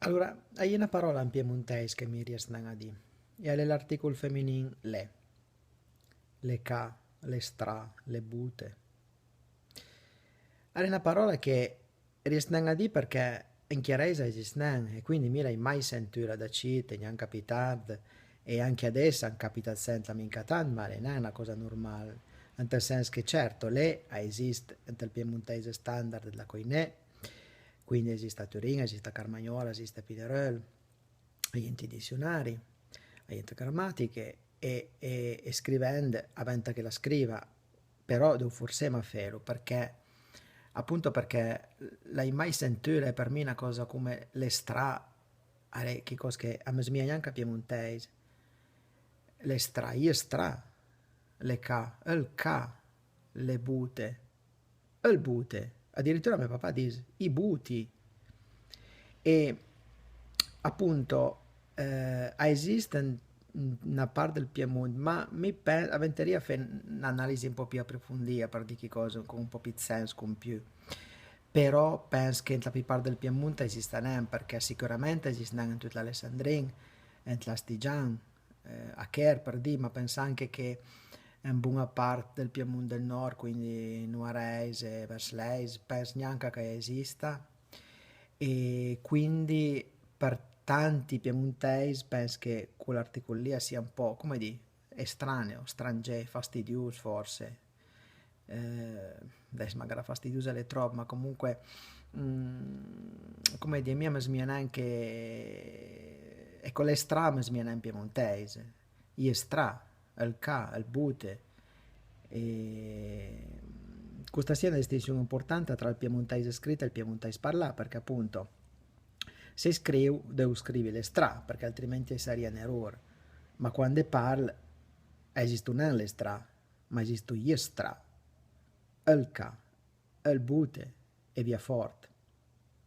Allora, hai una parola in piemontese che mi riesce a dire. E è l'articolo femminile le ca, le stra, le bute. È una parola che riesce a dire perché in chiarese esiste e quindi mi l'hai mai sentita da cite, mi hanno capitato e anche adesso hanno capitato senza mica tanto, ma non è una cosa normale. Nel senso che certo, lei esiste nel piemontese standard della coinè, quindi esiste a Turin, esiste a Carmagnola, esiste a Pinerol, agli enti dizionari, agli enti grammatiche e scrivendo, aventa che la scriva, però devo forse ma farlo perché appunto perché l'hai mai sentita per me una cosa come l'estra, che cosa che a me smia neanche a piemontese, l'estra, io stra, le ca, il ca, le bute, il bute, addirittura mio papà dice i buti e appunto esiste una parte del Piemonte, ma mi aventeria fare un'analisi un po' più approfondita per di che cosa, con un po' più di senso, con più. Però penso che la più parte del Piemonte esista perché sicuramente esiste in tutta l'Alessandrin, in l'Astigian, a Cher per dire, ma penso anche che in buona parte del Piemonte del Nord, quindi Nuarese, Versleis, penso neanche che esista e quindi per tanti piemontesi penso che quell'articolo lì sia un po', come dire, estraneo, strangè, fastidioso forse. Adesso magari fastidioso è troppo, ma comunque, come dire, mia mi smiena anche, e con l'estra mi smiena in piemontese, gli stra, il ca, il bute, e questa sia una distinzione importante tra il piemontese scritto e il piemontese parlato, perché appunto se scrivo devo scrivere l'estra, perché altrimenti sarebbe un errore, ma quando parlo esiste non l'estra, ma esiste gli stra, il ca, il bute e via forte.